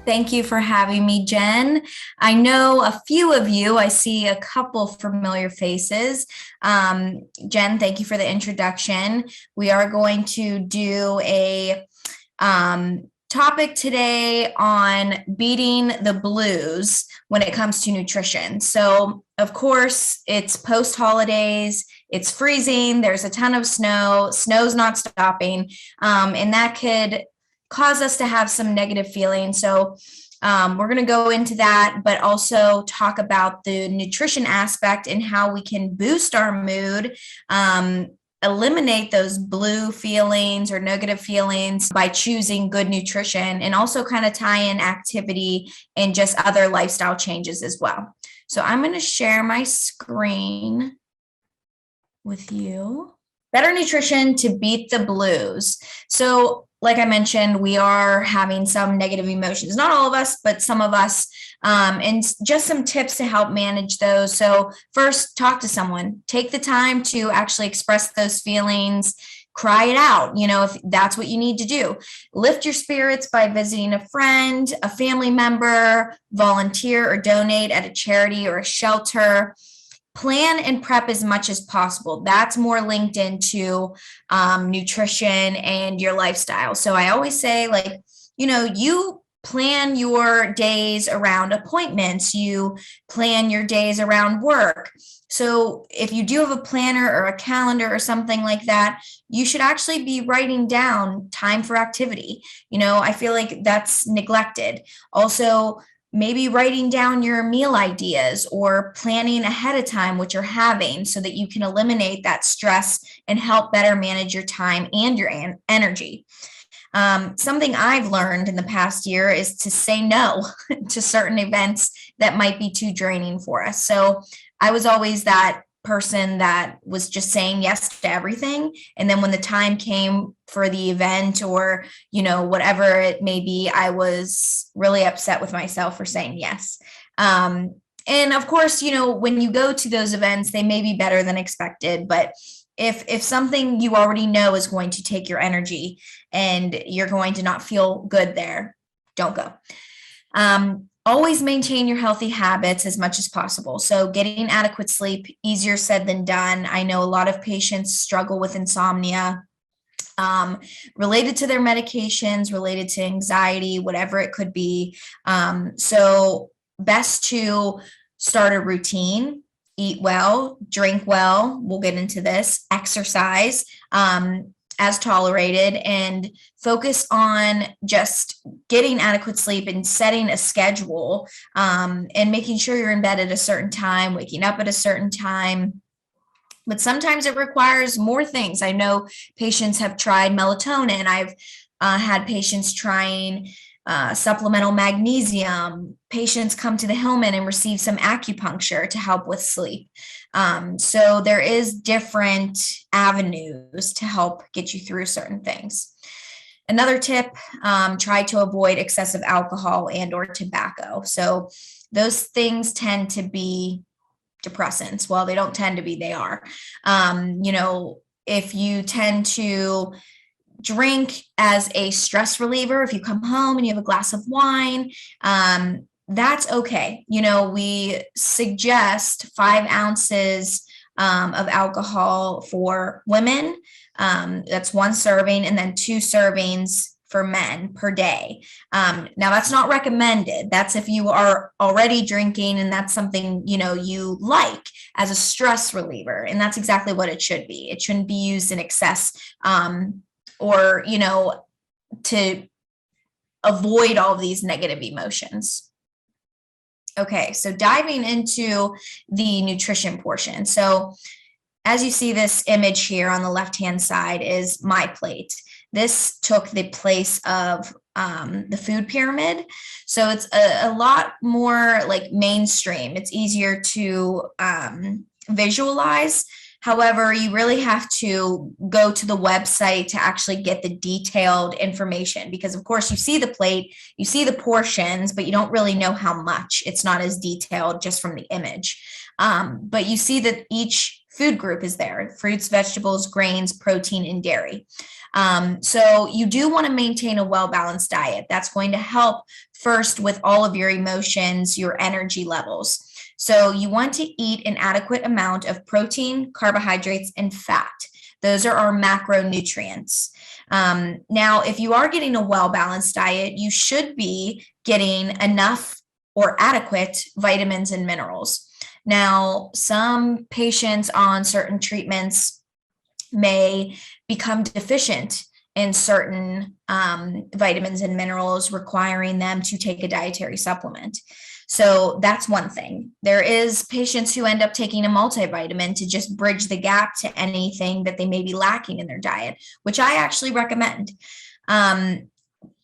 Thank you for having me, Jen. I know a few of you. I see a couple familiar faces. Jen, thank you for the introduction. We are going to do a topic today on beating the blues when it comes to nutrition. So, of course, it's post-holidays. It's freezing. There's a ton of snow. Snow's not stopping, and that could cause us to have some negative feelings. So we're going to go into that, but also talk about the nutrition aspect and how we can boost our mood, eliminate those blue feelings or negative feelings by choosing good nutrition, and also kind of tie in activity and just other lifestyle changes as well. So I'm going to share my screen with you. Better nutrition to beat the blues. So like I mentioned, we are having some negative emotions, not all of us, but some of us, and just some tips to help manage those. So first, talk to someone, take the time to actually express those feelings, cry it out, if that's what you need to do. Lift your spirits by visiting a friend, a family member, volunteer or donate at a charity or a shelter. Plan and prep as much as possible. That's more linked into nutrition and your lifestyle. So I always say, you plan your days around appointments, you plan your days around work. So if you do have a planner or a calendar or something like that, you should actually be writing down time for activity. I feel like that's neglected. Also, maybe writing down your meal ideas or planning ahead of time what you're having so that you can eliminate that stress and help better manage your time and your energy. Something I've learned in the past year is to say no to certain events that might be too draining for us. So I was always that person that was just saying yes to everything. And then when the time came for the event or, whatever it may be, I was really upset with myself for saying yes. And of course, when you go to those events, they may be better than expected, but if something you already know is going to take your energy and you're going to not feel good there, don't go. Always maintain your healthy habits as much as possible. So getting adequate sleep, easier said than done. I know a lot of patients struggle with insomnia related to their medications, related to anxiety, whatever it could be. So best to start a routine, eat well, drink well. We'll get into this, exercise as tolerated, and focus on just getting adequate sleep and setting a schedule and making sure you're in bed at a certain time, waking up at a certain time. But sometimes it requires more things. I know patients have tried melatonin. I've had patients trying supplemental magnesium. Patients come to the Hillman and receive some acupuncture to help with sleep. So there is different avenues to help get you through certain things. Another tip, try to avoid excessive alcohol and or tobacco. So those things tend to be depressants. Well, they don't tend to be, they are. If you tend to drink as a stress reliever, if you come home and you have a glass of wine, that's okay. We suggest 5 ounces of alcohol for women. That's 1 serving, and then 2 servings for men per day. Now that's not recommended. That's if you are already drinking and that's something, you like as a stress reliever. And that's exactly what it should be. It shouldn't be used in excess, or, to avoid all of these negative emotions. Okay, so diving into the nutrition portion. So as you see, this image here on the left-hand side is my plate. This took the place of the food pyramid. So it's a lot more like mainstream. It's easier to visualize. However, you really have to go to the website to actually get the detailed information because, of course, you see the plate, you see the portions, but you don't really know how much. It's not as detailed just from the image. But you see that each food group is there: fruits, vegetables, grains, protein, and dairy. So you do want to maintain a well-balanced diet. That's going to help first with all of your emotions, your energy levels. So you want to eat an adequate amount of protein, carbohydrates, and fat. Those are our macronutrients. Now, if you are getting a well-balanced diet, you should be getting enough or adequate vitamins and minerals. Now, some patients on certain treatments may become deficient in certain vitamins and minerals, requiring them to take a dietary supplement. So that's one thing. There is patients who end up taking a multivitamin to just bridge the gap to anything that they may be lacking in their diet, which I actually recommend.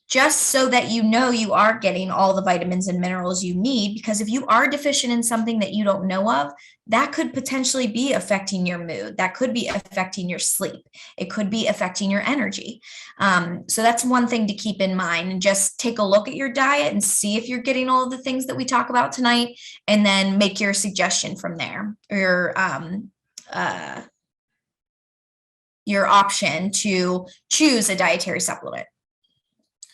Just so that you know you are getting all the vitamins and minerals you need, because if you are deficient in something that you don't know of, that could potentially be affecting your mood. That could be affecting your sleep. It could be affecting your energy. So that's one thing to keep in mind, and just take a look at your diet and see if you're getting all of the things that we talk about tonight, and then make your suggestion from there, or your option to choose a dietary supplement.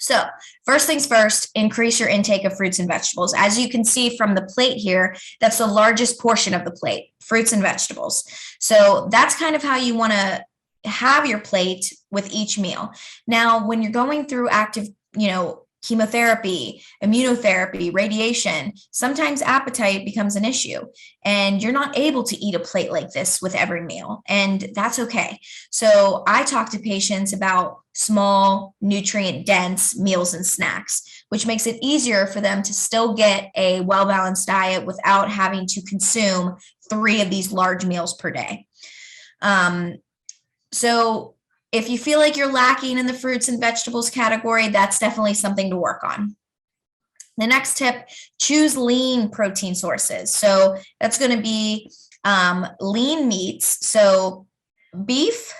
So first things first, increase your intake of fruits and vegetables. As you can see from the plate here, that's the largest portion of the plate, fruits and vegetables. So that's kind of how you want to have your plate with each meal. Now, when you're going through active, chemotherapy, immunotherapy, radiation, sometimes appetite becomes an issue, and you're not able to eat a plate like this with every meal, and that's okay. So I talk to patients about small, nutrient-dense meals and snacks, which makes it easier for them to still get a well-balanced diet without having to consume 3 of these large meals per day. So if you feel like you're lacking in the fruits and vegetables category, that's definitely something to work on. The next tip, choose lean protein sources. So that's going to be lean meats. So beef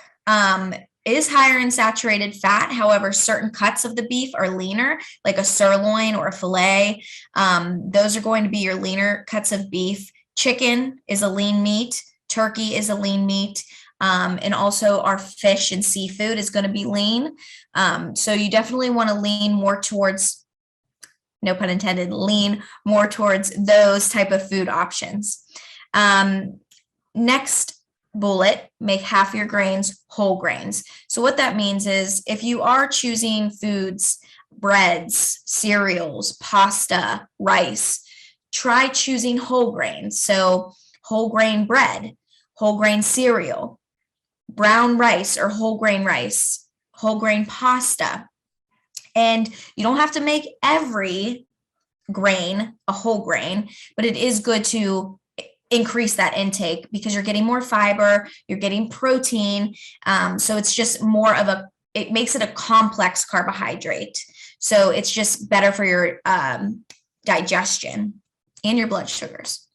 is higher in saturated fat. However, certain cuts of the beef are leaner, like a sirloin or a filet. Those are going to be your leaner cuts of beef. Chicken is a lean meat. Turkey is a lean meat. And also our fish and seafood is going to be lean. So you definitely want to lean more towards, no pun intended, lean more towards those type of food options. Next bullet, make half your grains whole grains. So what that means is, if you are choosing foods, breads, cereals, pasta, rice, try choosing whole grains. So whole grain bread, whole grain cereal, brown rice or whole grain rice, whole grain pasta. And you don't have to make every grain a whole grain, but it is good to increase that intake because you're getting more fiber, you're getting protein. So it's just more of it makes it a complex carbohydrate. So it's just better for your digestion and your blood sugars.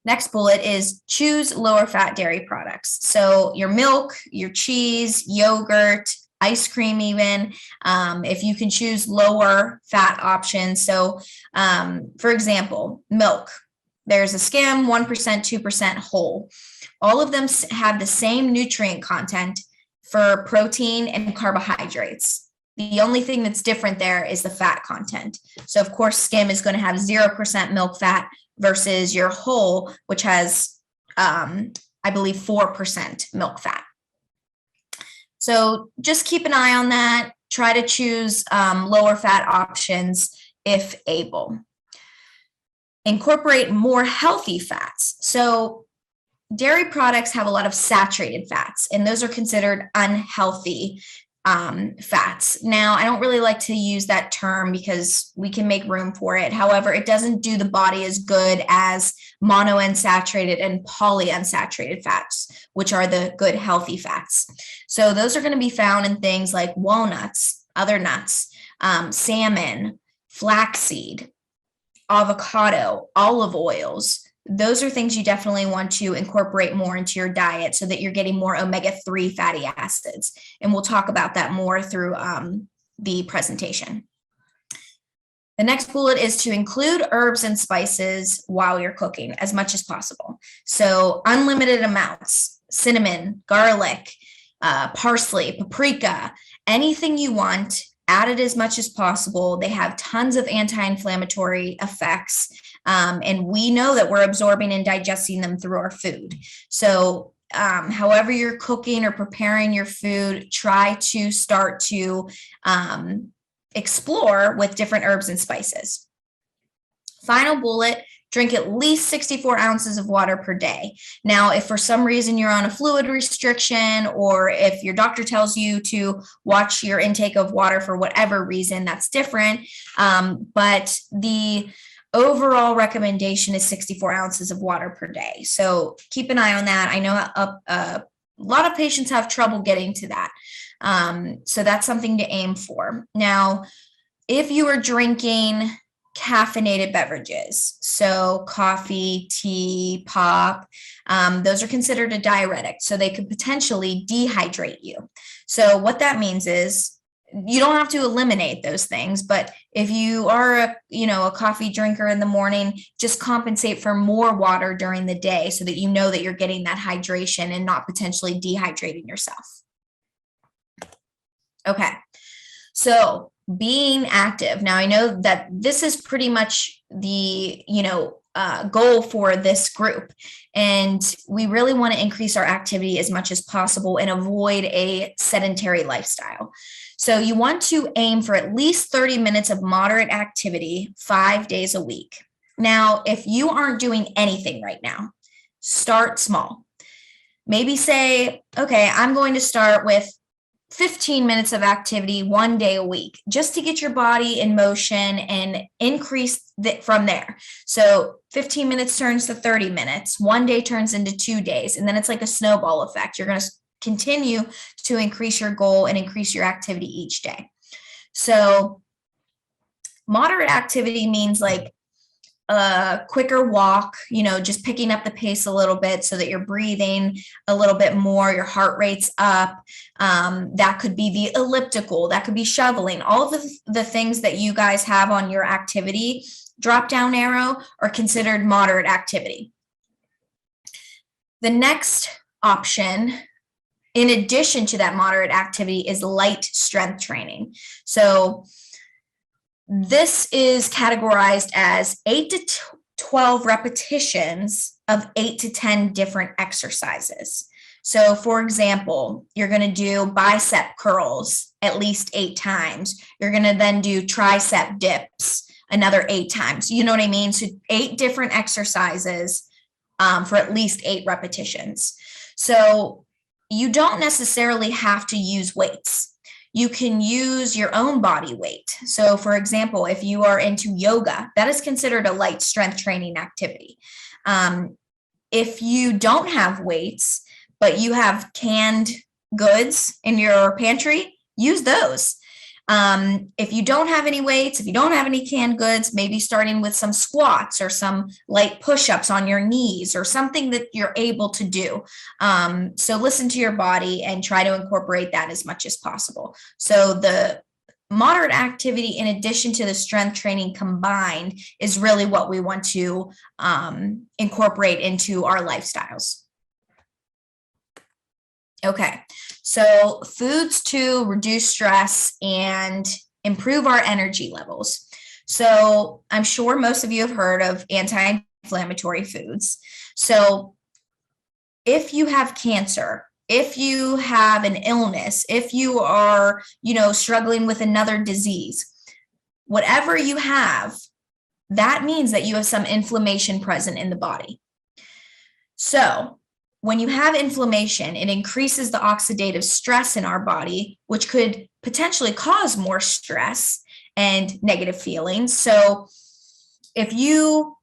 Next bullet is choose lower fat dairy products. So your milk, your cheese, yogurt, ice cream even, if you can choose lower fat options. So for example, milk, there's a skim, 1%, 2% whole. All of them have the same nutrient content for protein and carbohydrates. The only thing that's different there is the fat content. So of course, skim is going to have 0% milk fat versus your whole, which has, I believe, 4% milk fat. So just keep an eye on that. Try to choose lower fat options if able. Incorporate more healthy fats. So dairy products have a lot of saturated fats, and those are considered unhealthy fats. Now, I don't really like to use that term because we can make room for it. However, it doesn't do the body as good as monounsaturated and polyunsaturated fats, which are the good healthy fats. So those are going to be found in things like walnuts, other nuts, salmon, flaxseed, avocado, olive oils. Those are things you definitely want to incorporate more into your diet so that you're getting more omega-3 fatty acids. And we'll talk about that more through the presentation. The next bullet is to include herbs and spices while you're cooking as much as possible. So unlimited amounts, cinnamon, garlic, parsley, paprika, anything you want, add it as much as possible. They have tons of anti-inflammatory effects. And we know that we're absorbing and digesting them through our food. So however you're cooking or preparing your food, try to start to explore with different herbs and spices. Final bullet, drink at least 64 ounces of water per day. Now, if for some reason you're on a fluid restriction, or if your doctor tells you to watch your intake of water for whatever reason, that's different. But the overall recommendation is 64 ounces of water per day. So keep an eye on that. I know a lot of patients have trouble getting to that. So that's something to aim for. Now, if you are drinking caffeinated beverages, so coffee, tea, pop, those are considered a diuretic. So they could potentially dehydrate you. So what that means is you don't have to eliminate those things, but if you are a coffee drinker in the morning, just compensate for more water during the day so that you know that you're getting that hydration and not potentially dehydrating yourself. Okay, so being active. Now, I know that this is pretty much the, goal for this group. And we really want to increase our activity as much as possible and avoid a sedentary lifestyle. So you want to aim for at least 30 minutes of moderate activity 5 days a week. Now, if you aren't doing anything right now, start small. Maybe say, okay, I'm going to start with 15 minutes of activity 1 day a week, just to get your body in motion and increase from there. So 15 minutes turns to 30 minutes, 1 day turns into 2 days, and then it's like a snowball effect. You're going to continue to increase your goal and increase your activity each day. So moderate activity means like a quicker walk, just picking up the pace a little bit so that you're breathing a little bit more, your heart rate's up. That could be the elliptical, that could be shoveling. All of the things that you guys have on your activity drop-down arrow are considered moderate activity. The next option, in addition to that moderate activity, is light strength training. So this is categorized as 8 to 12 repetitions of 8 to 10 different exercises. So for example, you're going to do bicep curls at least 8 times. You're going to then do tricep dips another 8 times. You know what I mean? So 8 different exercises for at least 8 repetitions. So you don't necessarily have to use weights. You can use your own body weight. So for example, if you are into yoga, that is considered a light strength training activity. If you don't have weights, but you have canned goods in your pantry, use those. If you don't have any weights, if you don't have any canned goods, maybe starting with some squats or some light push-ups on your knees or something that you're able to do. So listen to your body and try to incorporate that as much as possible. So the moderate activity, in addition to the strength training combined, is really what we want to incorporate into our lifestyles. Okay, so foods to reduce stress and improve our energy levels. So I'm sure most of you have heard of anti-inflammatory foods. So if you have cancer, if you have an illness, if you are, struggling with another disease, whatever you have, that means that you have some inflammation present in the body. So when you have inflammation, it increases the oxidative stress in our body, which could potentially cause more stress and negative feelings. So if you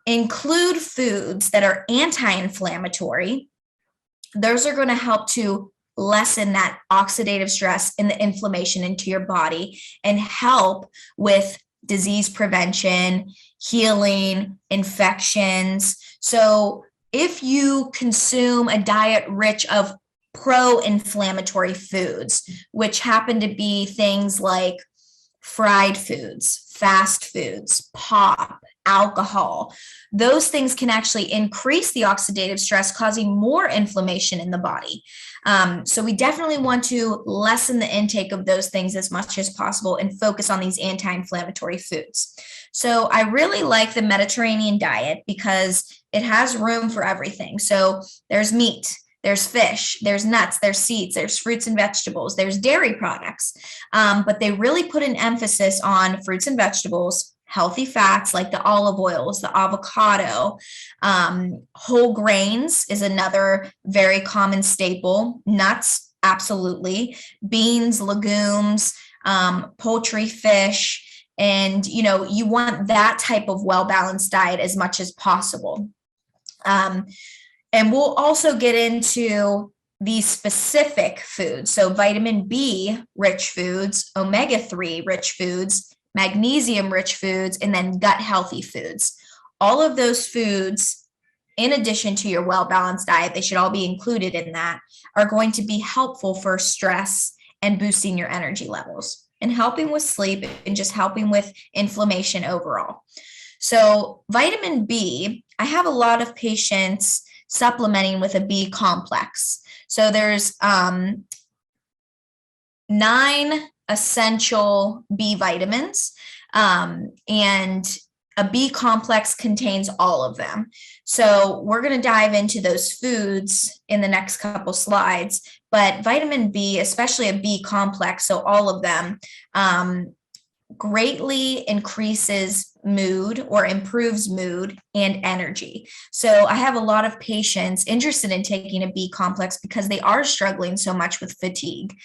include foods that are anti-inflammatory, those are going to help to lessen that oxidative stress and the inflammation into your body and help with disease prevention, healing, infections. So if you consume a diet rich of pro-inflammatory foods, which happen to be things like fried foods, fast foods, pop, alcohol. Those things can actually increase the oxidative stress, causing more inflammation in the body. So we definitely want to lessen the intake of those things as much as possible and focus on these anti-inflammatory foods. So I really like the Mediterranean diet because it has room for everything. So there's meat, there's fish, there's nuts, there's seeds, there's fruits and vegetables, there's dairy products. But they really put an emphasis on fruits and vegetables, healthy fats like the olive oils, the avocado, whole grains is another very common staple, nuts, absolutely, beans, legumes, poultry, fish, and you want that type of well-balanced diet as much as possible. And we'll also get into these specific foods. So vitamin B rich foods, omega-3 rich foods, magnesium rich foods, and then gut healthy foods. All of those foods, in addition to your well-balanced diet, they should all be included in that, are going to be helpful for stress and boosting your energy levels and helping with sleep and just helping with inflammation overall. So vitamin B, I have a lot of patients supplementing with a B complex. So there's 9 essential B vitamins, and a B complex contains all of them. So we're going to dive into those foods in the next couple slides, but vitamin B, especially a B complex, so all of them, greatly increases mood or improves mood and energy. So I have a lot of patients interested in taking a B complex because they are struggling so much with fatigue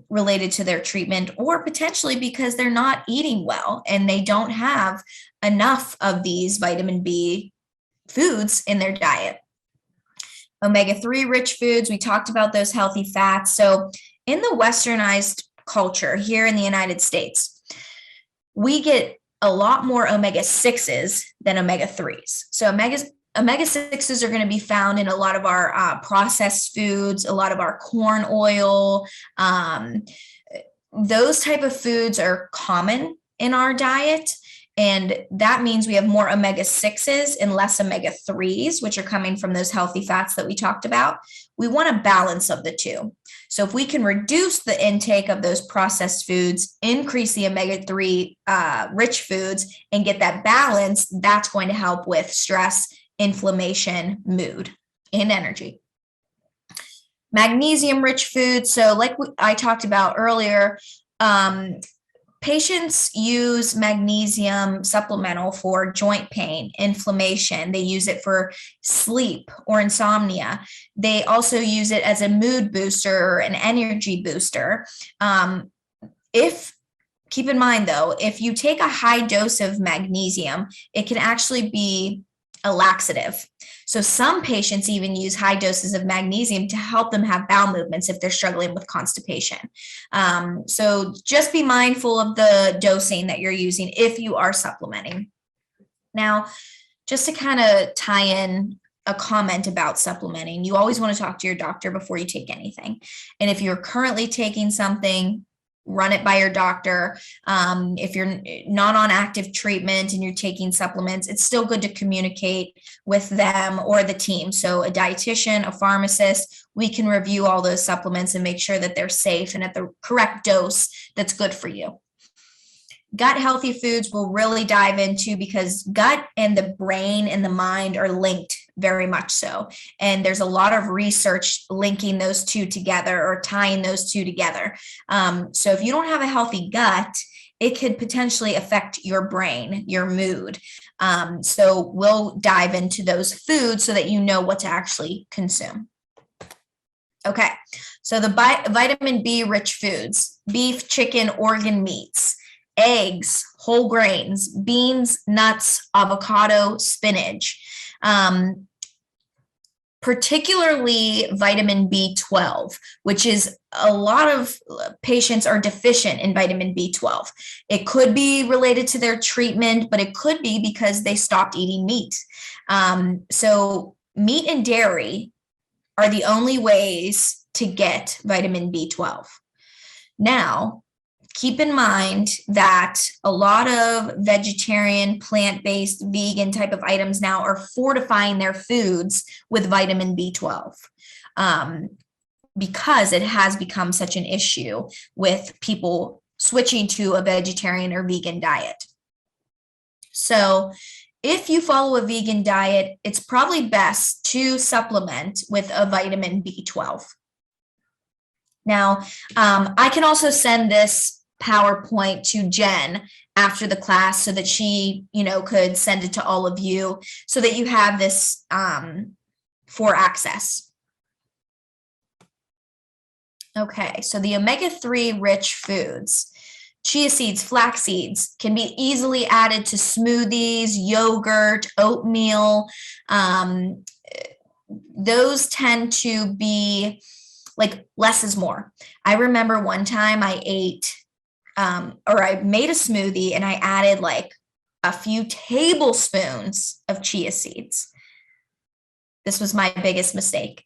related to their treatment, or potentially because they're not eating well and they don't have enough of these vitamin B foods in their diet. Omega-3 rich foods, we talked about those healthy fats. So in the westernized culture here in the United States, we get a lot more omega-6s than omega-3s. So omega-6s are going to be found in a lot of our processed foods, a lot of our corn oil. Those type of foods are common in our diet. And that means we have more omega-6s and less omega-3s, which are coming from those healthy fats that we talked about. We want a balance of the two. So if we can reduce the intake of those processed foods, increase the omega-3 rich foods, and get that balance, that's going to help with stress, inflammation, mood, and energy. Magnesium rich foods. So like I talked about earlier, patients use magnesium supplemental for joint pain, inflammation. They use it for sleep or insomnia. They also use it as a mood booster or an energy booster. Keep in mind though, if you take a high dose of magnesium, it can actually be a laxative. So some patients even use high doses of magnesium to help them have bowel movements if they're struggling with constipation. So just be mindful of the dosing that you're using if you are supplementing. Now, just to kind of tie in a comment about supplementing, you always want to talk to your doctor before you take anything. And if you're currently taking something, run it by your doctor. If you're not on active treatment and you're taking supplements, it's still good to communicate with them or the team. So a dietitian, a pharmacist, we can review all those supplements and make sure that they're safe and at the correct dose that's good for you. Gut healthy foods we'll really dive into because gut and the brain and the mind are linked very much so. And there's a lot of research linking those two together or tying those two together. So if you don't have a healthy gut, it could potentially affect your brain, your mood. So we'll dive into those foods so that you know what to actually consume. Okay, so the vitamin B rich foods, beef, chicken, organ meats, eggs, whole grains, beans, nuts, avocado, spinach, particularly vitamin B12, which is a lot of patients are deficient in vitamin B12. It could be related to their treatment, but it could be because they stopped eating meat. So meat and dairy are the only ways to get vitamin B12. Now, keep in mind that a lot of vegetarian, plant-based, vegan type of items now are fortifying their foods with vitamin B12, because it has become such an issue with people switching to a vegetarian or vegan diet. So if you follow a vegan diet, it's probably best to supplement with a vitamin B12. Now, I can also send this PowerPoint to Jen after the class so that she, could send it to all of you so that you have this for access. Okay, so the omega-3 rich foods. Chia seeds, flax seeds can be easily added to smoothies, yogurt, oatmeal. Those tend to be like less is more. I remember one time I made a smoothie and I added like a few tablespoons of chia seeds. This was my biggest mistake.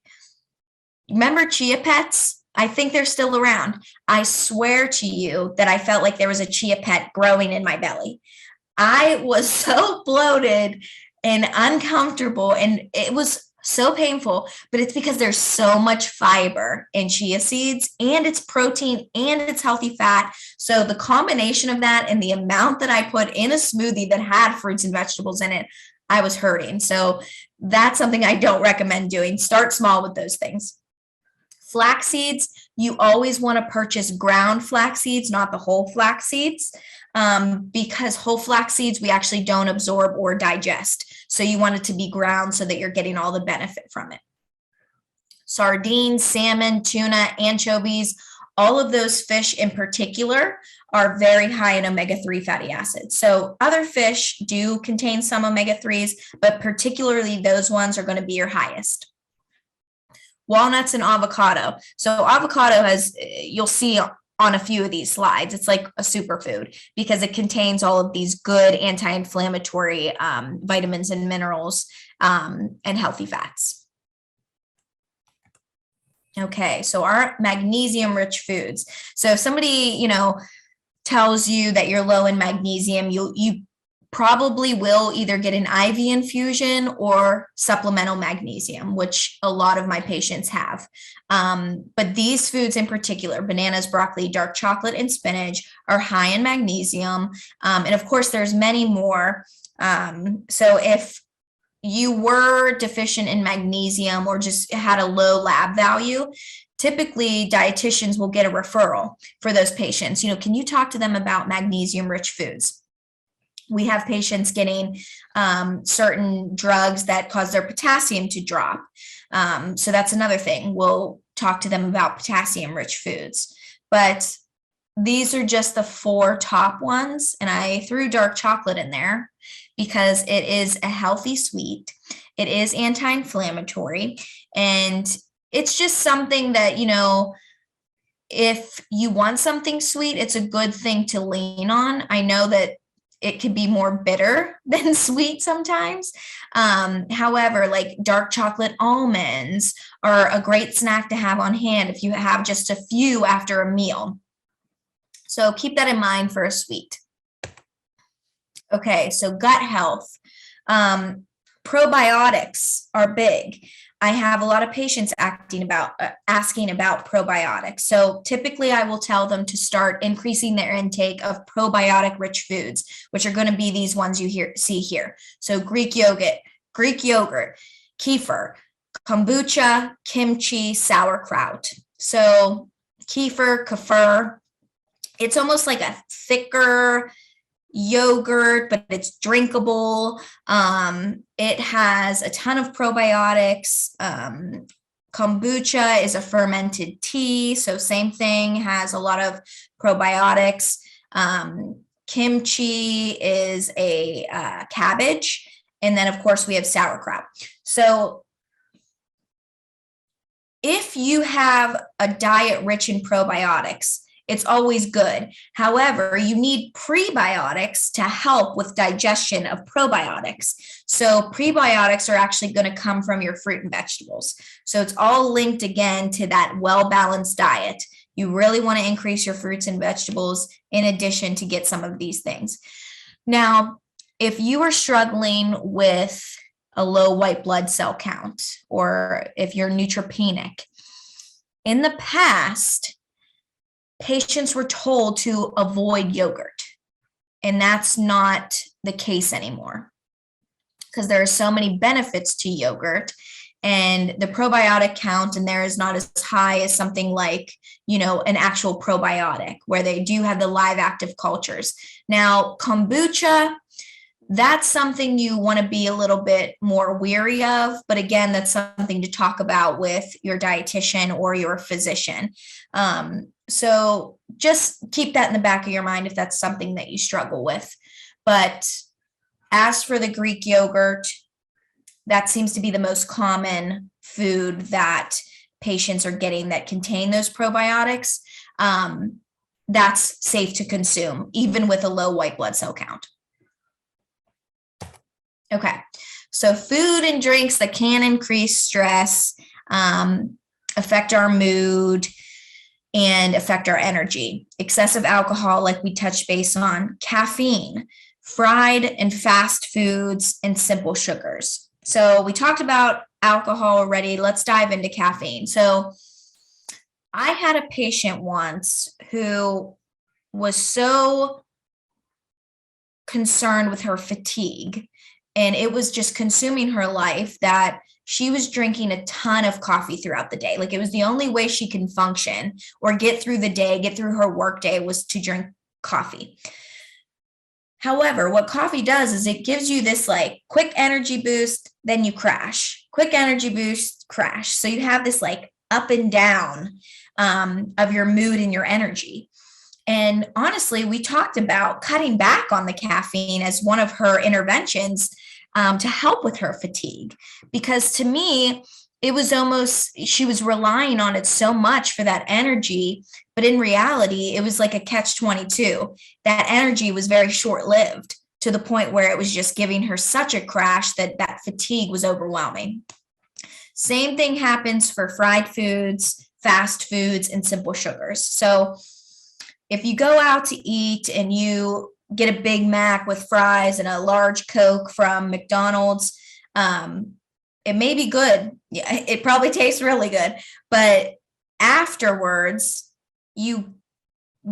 Remember Chia Pets? I think they're still around. I swear to you that I felt like there was a chia pet growing in my belly. I was so bloated and uncomfortable, and it was so painful, but it's because there's so much fiber in chia seeds, and it's protein and it's healthy fat. So the combination of that and the amount that I put in a smoothie that had fruits and vegetables in it, I was hurting. So that's something I don't recommend doing. Start small with those things. Flax seeds, you always want to purchase ground flax seeds, not the whole flax seeds, because whole flax seeds we actually don't absorb or digest. So you want it to be ground so that you're getting all the benefit from it. Sardines, salmon, tuna, anchovies, all of those fish in particular are very high in omega-3 fatty acids. So other fish do contain some omega-3s, but particularly those ones are going to be your highest. Walnuts and avocado. So avocado has, you'll see on a few of these slides, it's like a superfood because it contains all of these good anti-inflammatory vitamins and minerals and healthy fats. Okay, so our magnesium-rich foods. So if somebody, tells you that you're low in magnesium, you probably will either get an IV infusion or supplemental magnesium, which a lot of my patients have. But these foods in particular, bananas, broccoli, dark chocolate, and spinach are high in magnesium. And of course, there's many more. So if you were deficient in magnesium or just had a low lab value, typically dietitians will get a referral for those patients. Can you talk to them about magnesium-rich foods? We have patients getting certain drugs that cause their potassium to drop. So that's another thing. We'll talk to them about potassium-rich foods. But these are just the 4 top ones. And I threw dark chocolate in there because it is a healthy sweet. It is anti-inflammatory. And it's just something that, if you want something sweet, it's a good thing to lean on. I know that it can be more bitter than sweet sometimes. However, like dark chocolate almonds are a great snack to have on hand if you have just a few after a meal. So keep that in mind for a sweet. Okay, so gut health. Probiotics are big. I have a lot of patients asking about probiotics. So typically I will tell them to start increasing their intake of probiotic rich foods, which are going to be these ones you see here. So Greek yogurt, kefir, kombucha, kimchi, sauerkraut. So kefir, it's almost like a thicker yogurt, but it's drinkable. It has a ton of probiotics. Kombucha is a fermented tea, so same thing, has a lot of probiotics. Kimchi is a cabbage, and then of course we have sauerkraut. So if you have a diet rich in probiotics, it's always good. However, you need prebiotics to help with digestion of probiotics. So prebiotics are actually going to come from your fruit and vegetables. So it's all linked again to that well-balanced diet. You really want to increase your fruits and vegetables in addition to get some of these things. Now, if you are struggling with a low white blood cell count, or if you're neutropenic, in the past, patients were told to avoid yogurt, and that's not the case anymore because there are so many benefits to yogurt, and the probiotic count in there is not as high as something like, an actual probiotic where they do have the live active cultures. Now, kombucha, that's something you want to be a little bit more weary of. But again, that's something to talk about with your dietitian or your physician. So just keep that in the back of your mind if that's something that you struggle with. But as for the Greek yogurt, that seems to be the most common food that patients are getting that contain those probiotics. That's safe to consume, even with a low white blood cell count. Okay, so food and drinks that can increase stress, affect our mood, and affect our energy. Excessive alcohol, like we touched base on, caffeine, fried and fast foods, and simple sugars. So we talked about alcohol already. Let's dive into caffeine. So I had a patient once who was so concerned with her fatigue, and it was just consuming her life, that she was drinking a ton of coffee throughout the day. Like, it was the only way she can function or get through the day, get through her work day, was to drink coffee. However, what coffee does is it gives you this like quick energy boost, then you crash, quick energy boost, crash. So you have this like up and down of your mood and your energy. And honestly, we talked about cutting back on the caffeine as one of her interventions to help with her fatigue, because to me, it was almost, she was relying on it so much for that energy, but in reality, it was like a catch-22. That energy was very short-lived, to the point where it was just giving her such a crash that that fatigue was overwhelming. Same thing happens for fried foods, fast foods, and simple sugars. So if you go out to eat and you get a Big Mac with fries and a large Coke from McDonald's, it may be good. Yeah, it probably tastes really good, but afterwards you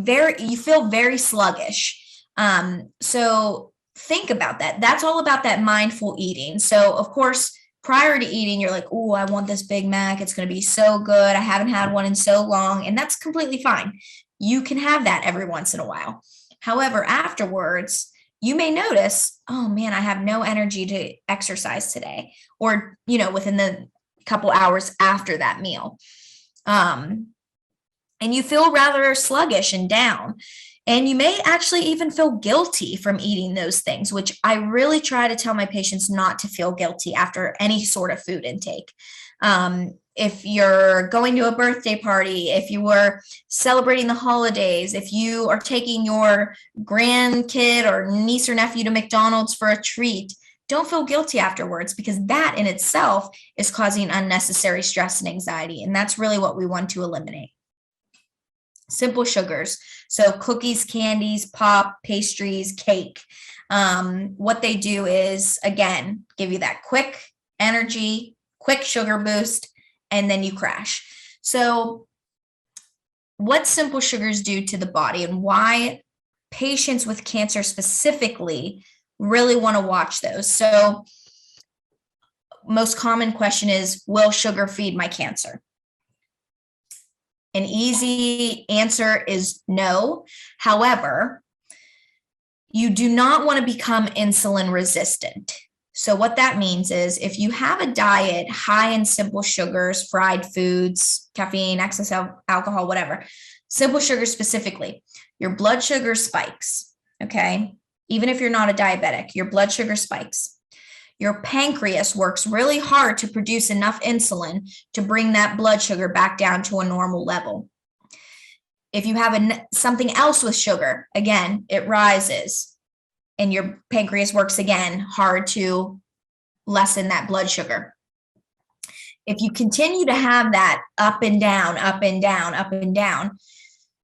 feel very sluggish. So think about that. That's all about that mindful eating. So of course, prior to eating, you're like, oh, I want this Big Mac. It's going to be so good. I haven't had one in so long. And that's completely fine. You can have that every once in a while. However, afterwards, you may notice, oh man, I have no energy to exercise today, or, within the couple hours after that meal. And you feel rather sluggish and down. And you may actually even feel guilty from eating those things, which I really try to tell my patients not to feel guilty after any sort of food intake. If you're going to a birthday party, if you were celebrating the holidays, if you are taking your grandkid or niece or nephew to McDonald's for a treat, don't feel guilty afterwards, because that in itself is causing unnecessary stress and anxiety. And that's really what we want to eliminate. Simple sugars. So cookies, candies, pop, pastries, cake. What they do is, again, give you that quick energy, quick sugar boost, and then you crash. So what simple sugars do to the body, and why patients with cancer specifically really want to watch those. So most common question is, will sugar feed my cancer? An easy answer is no. However, you do not want to become insulin resistant. So what that means is, if you have a diet high in simple sugars, fried foods, caffeine, excess alcohol, whatever, simple sugars specifically, your blood sugar spikes, okay? Even if you're not a diabetic, your blood sugar spikes. Your pancreas works really hard to produce enough insulin to bring that blood sugar back down to a normal level. If you have something else with sugar, again, it rises, and your pancreas works again hard to lessen that blood sugar. If you continue to have that up and down, up and down, up and down,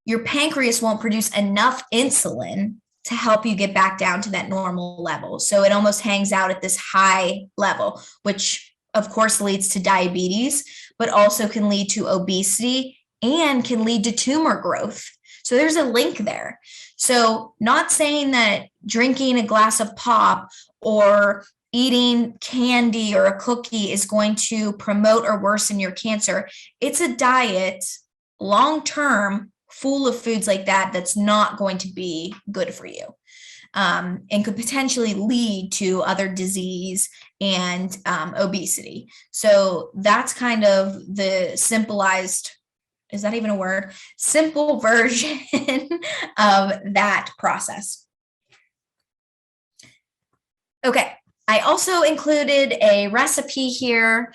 your pancreas won't produce enough insulin to help you get back down to that normal level. So it almost hangs out at this high level, which of course leads to diabetes, but also can lead to obesity and can lead to tumor growth. So there's a link there. So not saying that drinking a glass of pop or eating candy or a cookie is going to promote or worsen your cancer. It's a diet long-term full of foods like that that's not going to be good for you, and could potentially lead to other disease and obesity. So that's kind of the simplified, is that even a word? Simple version of that process. Okay, I also included a recipe here.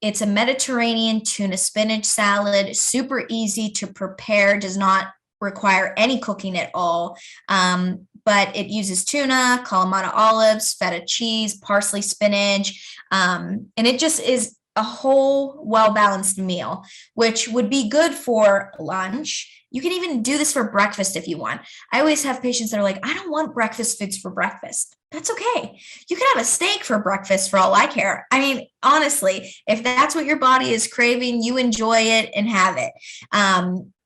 It's a Mediterranean tuna spinach salad, super easy to prepare, does not require any cooking at all. But it uses tuna, Kalamata olives, feta cheese, parsley, spinach, and it just is a whole well-balanced meal, which would be good for lunch. You can even do this for breakfast if you want. I always have patients that are like, I don't want breakfast foods for breakfast. That's okay. You can have a steak for breakfast for all I care. I mean, honestly, if that's what your body is craving, you enjoy it and have it.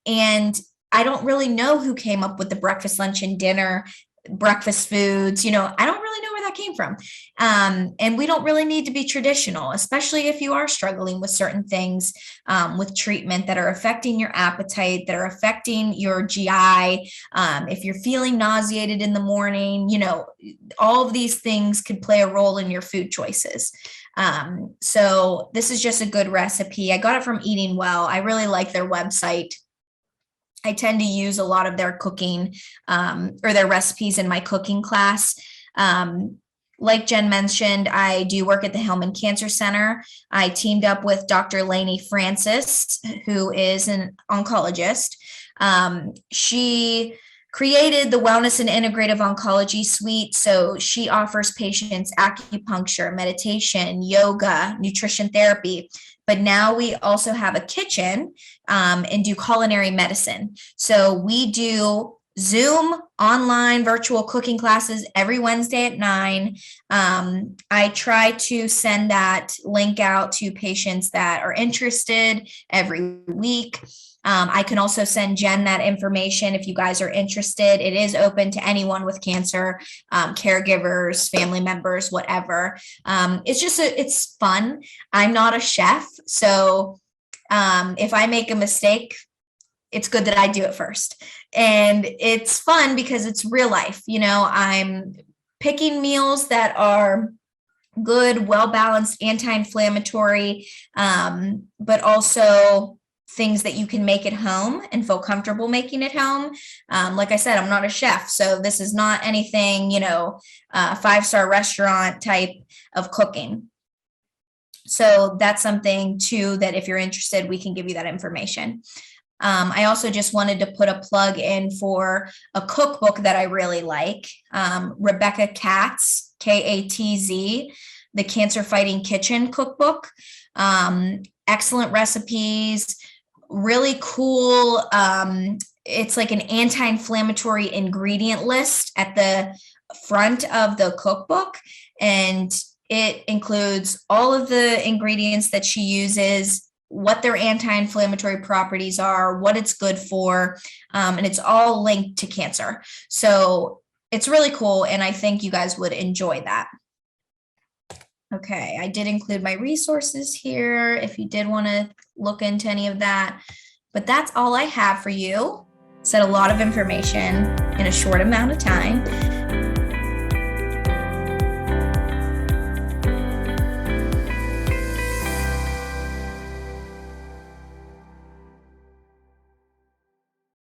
And I don't really know who came up with the breakfast, lunch, and dinner breakfast foods. I don't really know where that came from. And we don't really need to be traditional, especially if you are struggling with certain things, with treatment that are affecting your appetite, that are affecting your GI. If you're feeling nauseated in the morning, all of these things could play a role in your food choices. So this is just a good recipe. I got it from Eating Well. I really like their website. I tend to use a lot of their cooking or their recipes in my cooking class. Like Jen mentioned, I do work at the Hillman Cancer Center. I teamed up with Dr. Lainey Francis, who is an oncologist. She created the Wellness and Integrative Oncology Suite. So she offers patients acupuncture, meditation, yoga, nutrition therapy. But now we also have a kitchen and do culinary medicine. So we do Zoom online virtual cooking classes every Wednesday at 9. I try to send that link out to patients that are interested every week. I can also send Jen that information if you guys are interested. It is open to anyone with cancer, caregivers, family members, whatever. It's fun. I'm not a chef. So if I make a mistake, it's good that I do it first. And it's fun because it's real life. I'm picking meals that are good, well-balanced, anti-inflammatory, but also things that you can make at home and feel comfortable making at home. Like I said, I'm not a chef, so this is not anything, 5-star restaurant type of cooking. So that's something too, that if you're interested, we can give you that information. I also just wanted to put a plug in for a cookbook that I really like. Rebecca Katz, Katz, the Cancer Fighting Kitchen cookbook. Excellent recipes, really cool. It's like an anti-inflammatory ingredient list at the front of the cookbook, and it includes all of the ingredients that she uses, what their anti-inflammatory properties are, what it's good for, and it's all linked to cancer. So it's really cool, and I think you guys would enjoy that. Okay, I did include my resources here if you did want to look into any of that, but that's all I have for you. Said a lot of information in a short amount of time.